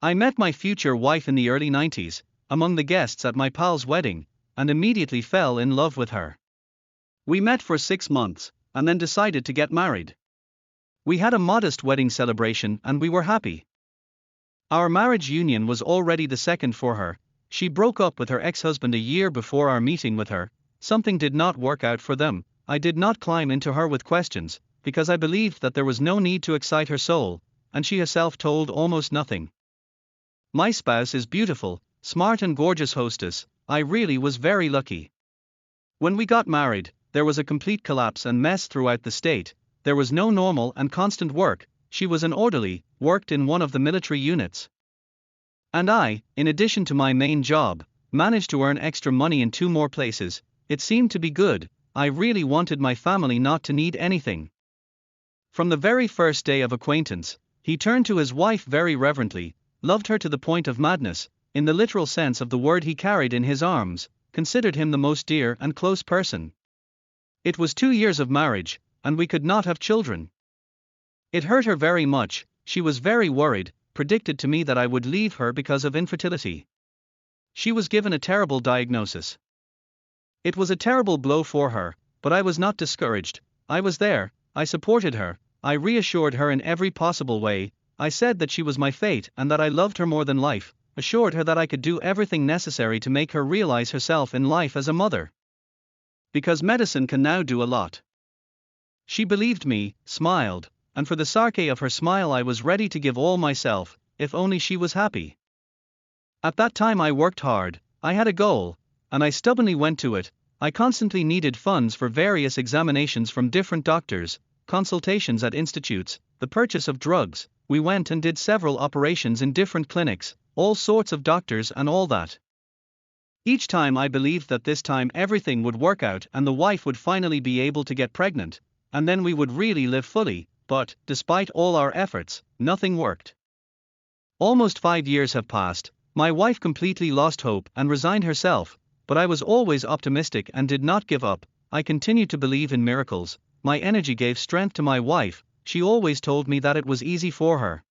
I met my future wife in the early 90s, among the guests at my pal's wedding, and immediately fell in love with her. We met for 6 months, and then decided to get married. We had a modest wedding celebration and we were happy. Our marriage union was already the second for her. She broke up with her ex-husband a year before our meeting with her. Something did not work out for them. I did not climb into her with questions, because I believed that there was no need to excite her soul, and she herself told almost nothing. My spouse is beautiful, smart and gorgeous hostess. I really was very lucky. When we got married, there was a complete collapse and mess throughout the state. There was no normal and constant work. She was an orderly, worked in one of the military units. And I, in addition to my main job, managed to earn extra money in 2 more places. It seemed to be good. I really wanted my family not to need anything. From the very first day of acquaintance, he turned to his wife very reverently, loved her to the point of madness, in the literal sense of the word. He carried in his arms, considered him the most dear and close person. It was 2 years of marriage, and we could not have children. It hurt her very much. She was very worried, predicted to me that I would leave her because of infertility. She was given a terrible diagnosis. It was a terrible blow for her, but I was not discouraged. I was there, I supported her, I reassured her in every possible way. I said that she was my fate and that I loved her more than life, assured her that I could do everything necessary to make her realize herself in life as a mother. Because medicine can now do a lot. She believed me, smiled, and for the sake of her smile I was ready to give all myself, if only she was happy. At that time I worked hard, I had a goal, and I stubbornly went to it. I constantly needed funds for various examinations from different doctors, consultations at institutes, the purchase of drugs. We went and did several operations in different clinics, all sorts of doctors and all that. Each time I believed that this time everything would work out and the wife would finally be able to get pregnant, and then we would really live fully, but, despite all our efforts, nothing worked. Almost 5 years have passed. My wife completely lost hope and resigned herself, but I was always optimistic and did not give up. I continued to believe in miracles. My energy gave strength to my wife. She always told me that it was easy for her.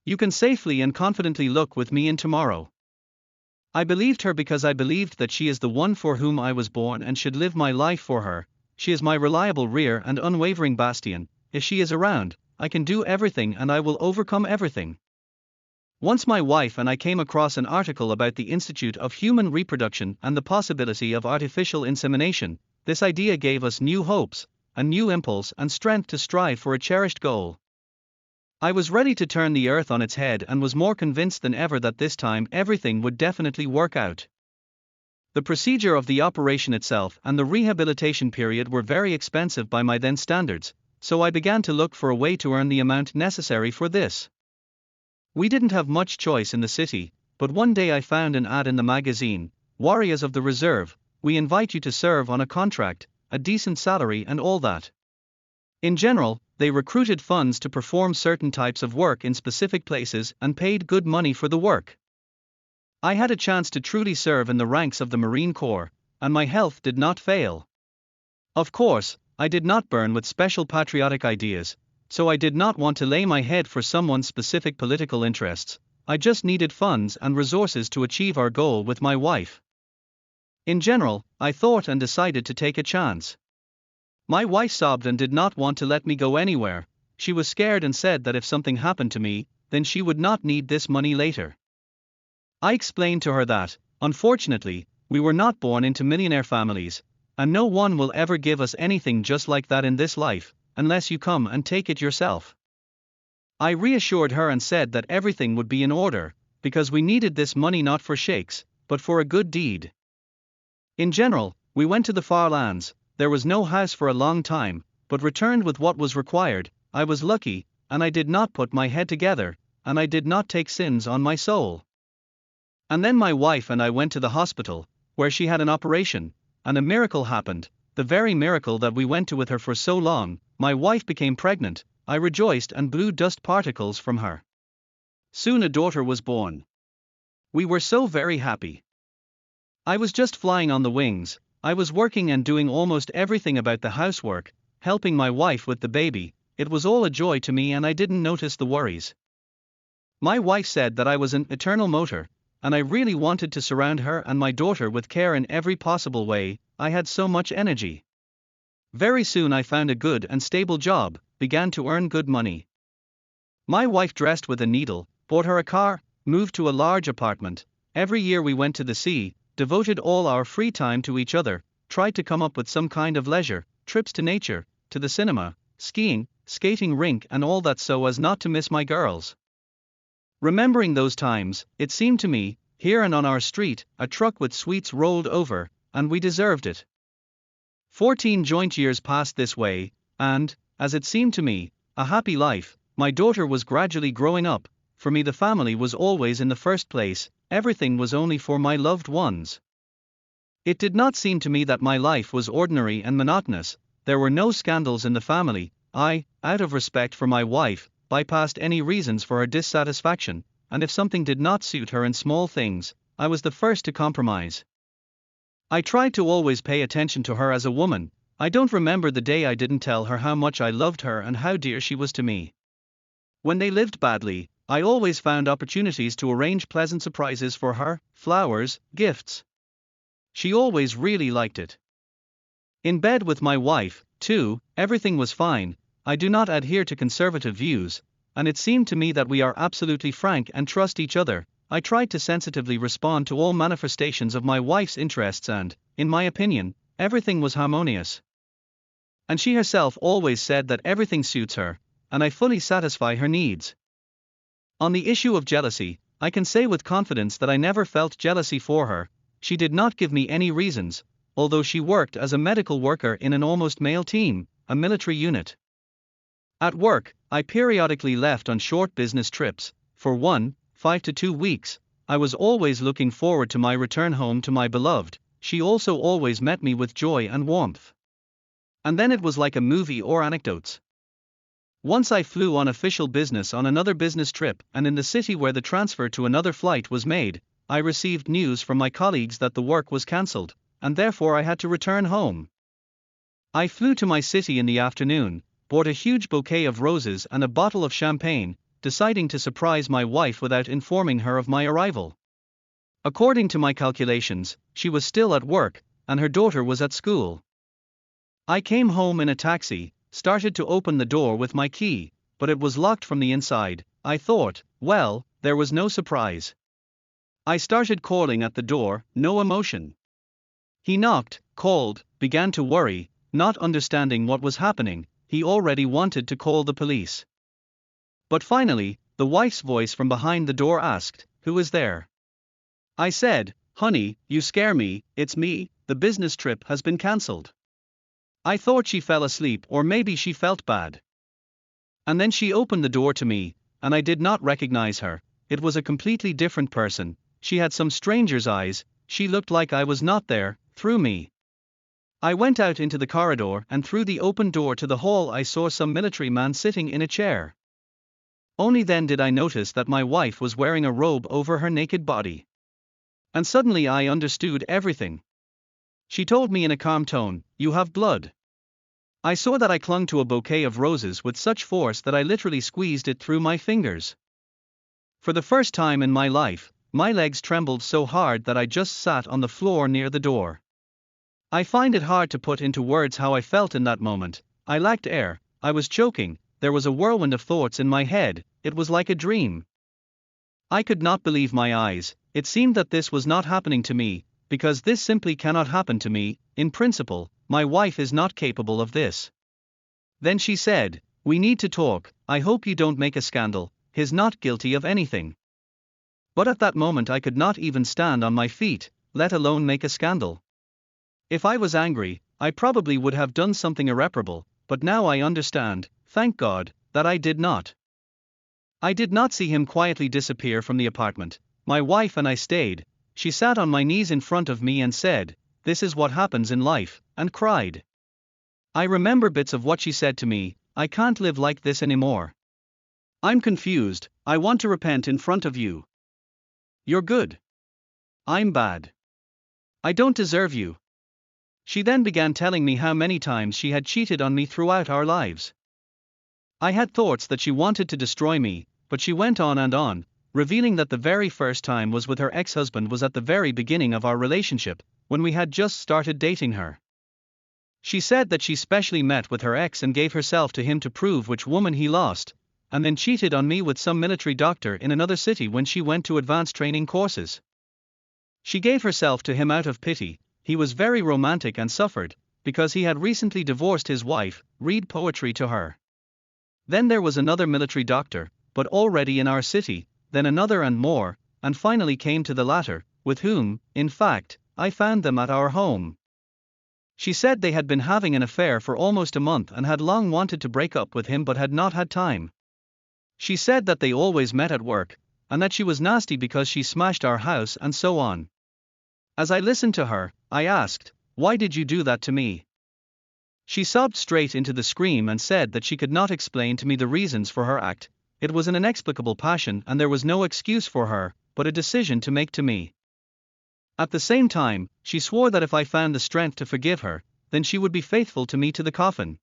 You can safely and confidently look with me in tomorrow. I believed her because I believed that she is the one for whom I was born and should live my life for her. She is my reliable rear and unwavering bastion. If she is around, I can do everything and I will overcome everything. Once my wife and I came across an article about the Institute of Human Reproduction and the possibility of artificial insemination. This idea gave us new hopes, a new impulse and strength to strive for a cherished goal. I was ready to turn the earth on its head and was more convinced than ever that this time everything would definitely work out. The procedure of the operation itself and the rehabilitation period were very expensive by my then standards, so I began to look for a way to earn the amount necessary for this. We didn't have much choice in the city, but one day I found an ad in the magazine, "Warriors of the Reserve, we invite you to serve on a contract, a decent salary and all that." In general, they recruited funds to perform certain types of work in specific places and paid good money for the work. I had a chance to truly serve in the ranks of the Marine Corps, and my health did not fail. Of course, I did not burn with special patriotic ideas, so I did not want to lay my head for someone's specific political interests. I just needed funds and resources to achieve our goal with my wife. In general, I thought and decided to take a chance. My wife sobbed and did not want to let me go anywhere. She was scared and said that if something happened to me, then she would not need this money later. I explained to her that, unfortunately, we were not born into millionaire families, and no one will ever give us anything just like that in this life, unless you come and take it yourself. I reassured her and said that everything would be in order, because we needed this money not for shakes, but for a good deed. In general, we went to the far lands. There was no house for a long time, but returned with what was required. I was lucky, and I did not put my head together, and I did not take sins on my soul. And then my wife and I went to the hospital, where she had an operation, and a miracle happened, the very miracle that we went to with her for so long. My wife became pregnant. I rejoiced and blew dust particles from her. Soon a daughter was born. We were so very happy. I was just flying on the wings. I was working and doing almost everything about the housework, helping my wife with the baby. It was all a joy to me and I didn't notice the worries. My wife said that I was an eternal motor, and I really wanted to surround her and my daughter with care in every possible way. I had so much energy. Very soon I found a good and stable job, began to earn good money. My wife dressed with a needle, bought her a car, moved to a large apartment. Every year we went to the sea, devoted all our free time to each other, tried to come up with some kind of leisure, trips to nature, to the cinema, skiing, skating rink and all that so as not to miss my girls. Remembering those times, it seemed to me, here and on our street, a truck with sweets rolled over, and we deserved it. 14 joint years passed this way, and, as it seemed to me, a happy life. My daughter was gradually growing up. For me the family was always in the first place, everything was only for my loved ones. It did not seem to me that my life was ordinary and monotonous. There were no scandals in the family. I, out of respect for my wife, bypassed any reasons for her dissatisfaction, and if something did not suit her in small things, I was the first to compromise. I tried to always pay attention to her as a woman. I don't remember the day I didn't tell her how much I loved her and how dear she was to me. When they lived badly, I always found opportunities to arrange pleasant surprises for her, flowers, gifts. She always really liked it. In bed with my wife, too, everything was fine. I do not adhere to conservative views, and it seemed to me that we are absolutely frank and trust each other. I tried to sensitively respond to all manifestations of my wife's interests and, in my opinion, everything was harmonious. And she herself always said that everything suits her, and I fully satisfy her needs. On the issue of jealousy, I can say with confidence that I never felt jealousy for her. She did not give me any reasons, although she worked as a medical worker in an almost male team, a military unit. At work, I periodically left on short business trips. For 5 to 2 weeks, I was always looking forward to my return home to my beloved. She also always met me with joy and warmth. And then it was like a movie or anecdotes. Once I flew on official business on another business trip, and in the city where the transfer to another flight was made, I received news from my colleagues that the work was cancelled, and therefore I had to return home. I flew to my city in the afternoon, bought a huge bouquet of roses and a bottle of champagne, deciding to surprise my wife without informing her of my arrival. According to my calculations, she was still at work, and her daughter was at school. I came home in a taxi, started to open the door with my key, but it was locked from the inside. I thought, well, there was no surprise. I started calling at the door, no emotion. He knocked, called, began to worry, not understanding what was happening. He already wanted to call the police. But finally, the wife's voice from behind the door asked, "Who is there?" I said, "Honey, you scare me, it's me, the business trip has been cancelled." I thought she fell asleep or maybe she felt bad. And then she opened the door to me, and I did not recognize her. It was a completely different person. She had some stranger's eyes. She looked like I was not there, through me. I went out into the corridor and through the open door to the hall I saw some military man sitting in a chair. Only then did I notice that my wife was wearing a robe over her naked body. And suddenly I understood everything. She told me in a calm tone, "You have blood." I saw that I clung to a bouquet of roses with such force that I literally squeezed it through my fingers. For the first time in my life, my legs trembled so hard that I just sat on the floor near the door. I find it hard to put into words how I felt in that moment. I lacked air, I was choking, there was a whirlwind of thoughts in my head. It was like a dream. I could not believe my eyes. It seemed that this was not happening to me, because this simply cannot happen to me. In principle, my wife is not capable of this. Then she said, "We need to talk. I hope you don't make a scandal. He's not guilty of anything." But at that moment I could not even stand on my feet, let alone make a scandal. If I was angry, I probably would have done something irreparable, but now I understand, thank God, that I did not. I did not see him quietly disappear from the apartment. My wife and I stayed. She sat on my knees in front of me and said, "This is what happens in life," and cried. I remember bits of what she said to me. "I can't live like this anymore. I'm confused. I want to repent in front of you. You're good. I'm bad. I don't deserve you." She then began telling me how many times she had cheated on me throughout our lives. I had thoughts that she wanted to destroy me, but she went on and on. revealing that the very first time was with her ex-husband was at the very beginning of our relationship, when we had just started dating her. She said that she specially met with her ex and gave herself to him to prove which woman he lost, and then cheated on me with some military doctor in another city when she went to advanced training courses. She gave herself to him out of pity. He was very romantic and suffered, because he had recently divorced his wife, read poetry to her. Then there was another military doctor, but already in our city, then another and more, and finally came to the latter, with whom, in fact, I found them at our home. She said they had been having an affair for almost a month and had long wanted to break up with him but had not had time. She said that they always met at work, and that she was nasty because she smashed our house and so on. As I listened to her, I asked, "Why did you do that to me?" She sobbed straight into the scream and said that she could not explain to me the reasons for her act. It was an inexplicable passion and there was no excuse for her, but a decision to make to me. At the same time, she swore that if I found the strength to forgive her, then she would be faithful to me to the coffin.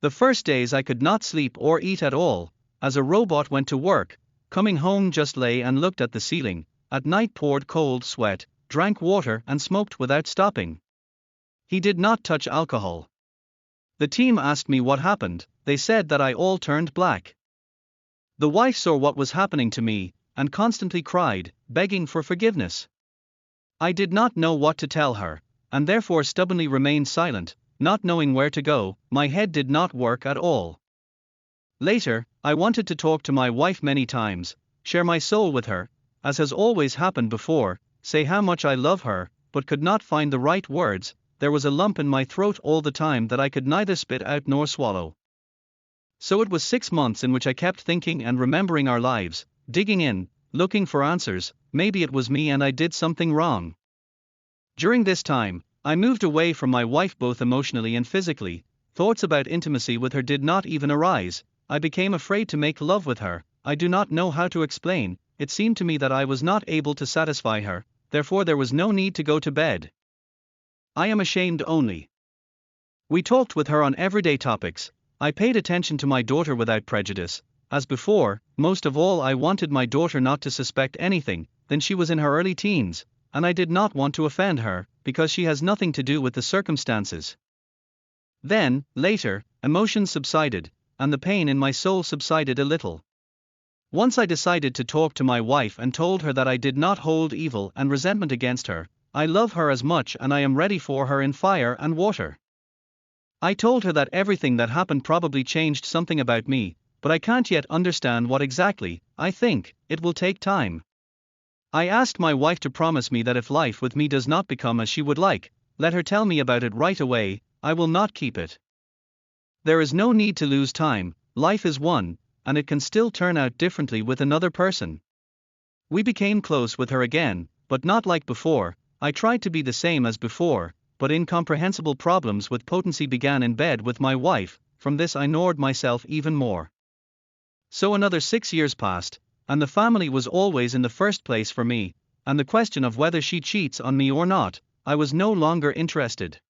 The first days I could not sleep or eat at all. As a robot went to work, coming home just lay and looked at the ceiling, at night poured cold sweat, drank water and smoked without stopping. He did not touch alcohol. The team asked me what happened. They said that I all turned black. The wife saw what was happening to me, and constantly cried, begging for forgiveness. I did not know what to tell her, and therefore stubbornly remained silent, not knowing where to go. My head did not work at all. Later, I wanted to talk to my wife many times, share my soul with her, as has always happened before, say how much I love her, but could not find the right words. There was a lump in my throat all the time that I could neither spit out nor swallow. So it was 6 months in which I kept thinking and remembering our lives, digging in, looking for answers. Maybe it was me and I did something wrong. During this time, I moved away from my wife both emotionally and physically. Thoughts about intimacy with her did not even arise. I became afraid to make love with her. I do not know how to explain. It seemed to me that I was not able to satisfy her, therefore there was no need to go to bed. I am ashamed only. We talked with her on everyday topics. I paid attention to my daughter without prejudice. As before, most of all I wanted my daughter not to suspect anything. Then she was in her early teens, and I did not want to offend her, because she has nothing to do with the circumstances. Then, later, emotions subsided, and the pain in my soul subsided a little. Once I decided to talk to my wife and told her that I did not hold evil and resentment against her. I love her as much and I am ready for her in fire and water. I told her that everything that happened probably changed something about me, but I can't yet understand what exactly. I think it will take time. I asked my wife to promise me that if life with me does not become as she would like, let her tell me about it right away. I will not keep it. There is no need to lose time. Life is one, and it can still turn out differently with another person. We became close with her again, but not like before. I tried to be the same as before, but incomprehensible problems with potency began in bed with my wife. From this I ignored myself even more. So another 6 years passed, and the family was always in the first place for me, and the question of whether she cheats on me or not, I was no longer interested.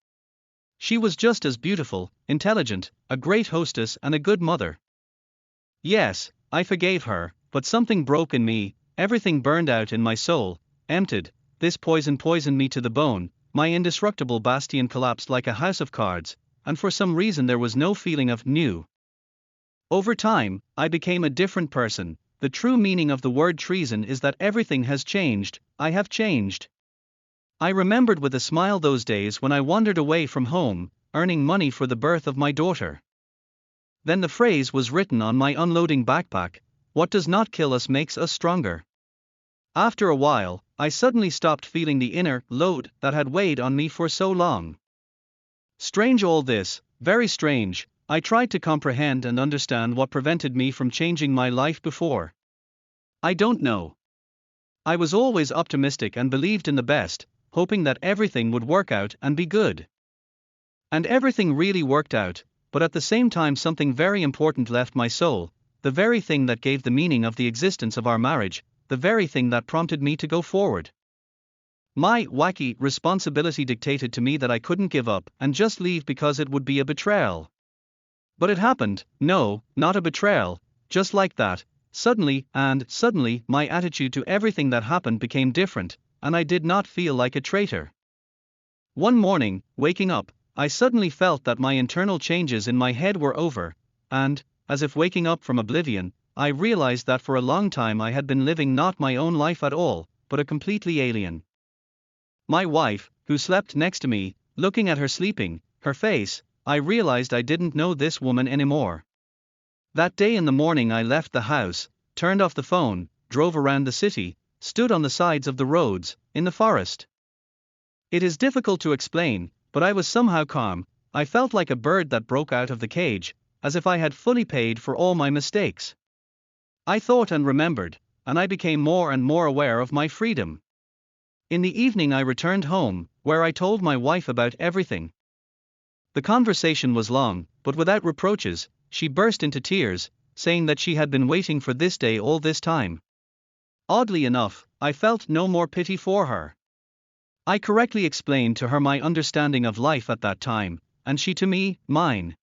She was just as beautiful, intelligent, a great hostess and a good mother. Yes, I forgave her, but something broke in me, everything burned out in my soul, emptied. This poisoned me to the bone. My indestructible bastion collapsed like a house of cards, and for some reason there was no feeling of new. Over time, I became a different person. The true meaning of the word treason is that everything has changed. I have changed. I remembered with a smile those days when I wandered away from home, earning money for the birth of my daughter. Then the phrase was written on my unloading backpack: what does not kill us makes us stronger. After a while, I suddenly stopped feeling the inner load that had weighed on me for so long. Strange all this, very strange. I tried to comprehend and understand what prevented me from changing my life before. I don't know. I was always optimistic and believed in the best, hoping that everything would work out and be good. And everything really worked out, but at the same time something very important left my soul, the very thing that gave the meaning of the existence of our marriage, the very thing that prompted me to go forward. My wacky responsibility dictated to me that I couldn't give up and just leave because it would be a betrayal. But it happened. No, not a betrayal, just like that. suddenly my attitude to everything that happened became different, and I did not feel like a traitor. One morning, waking up, I suddenly felt that my internal changes in my head were over, and, as if waking up from oblivion, I realized that for a long time I had been living not my own life at all, but a completely alien. My wife, who slept next to me, looking at her sleeping, her face, I realized I didn't know this woman anymore. That day in the morning I left the house, turned off the phone, drove around the city, stood on the sides of the roads, in the forest. It is difficult to explain, but I was somehow calm. I felt like a bird that broke out of the cage, as if I had fully paid for all my mistakes. I thought and remembered, and I became more and more aware of my freedom. In the evening I returned home, where I told my wife about everything. The conversation was long, but without reproaches. She burst into tears, saying that she had been waiting for this day all this time. Oddly enough, I felt no more pity for her. I correctly explained to her my understanding of life at that time, and she to me, mine.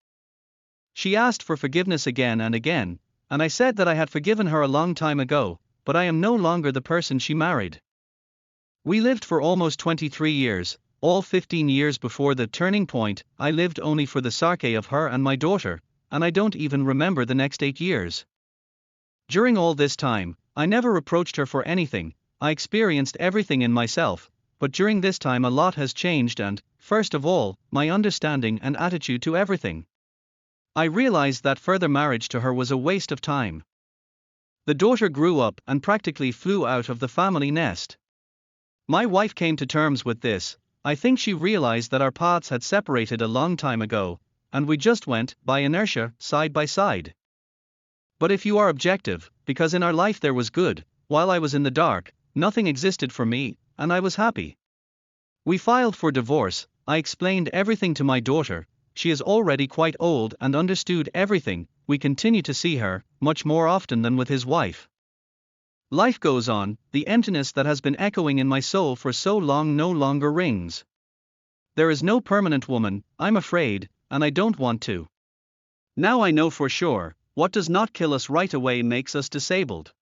She asked for forgiveness again and again, and I said that I had forgiven her a long time ago, but I am no longer the person she married. We lived for almost 23 years, all 15 years before the turning point. I lived only for the sake of her and my daughter, and I don't even remember the next 8 years. During all this time, I never reproached her for anything. I experienced everything in myself, but during this time a lot has changed and, first of all, my understanding and attitude to everything. I realized that further marriage to her was a waste of time. The daughter grew up and practically flew out of the family nest. My wife came to terms with this. I think she realized that our paths had separated a long time ago, and we just went, by inertia, side by side. But if you are objective, because in our life there was good, while I was in the dark, nothing existed for me, and I was happy. We filed for divorce. I explained everything to my daughter. She is already quite old and understood everything. We continue to see her, much more often than with his wife. Life goes on. The emptiness that has been echoing in my soul for so long no longer rings. There is no permanent woman, I'm afraid, and I don't want to. Now I know for sure, what does not kill us right away makes us disabled.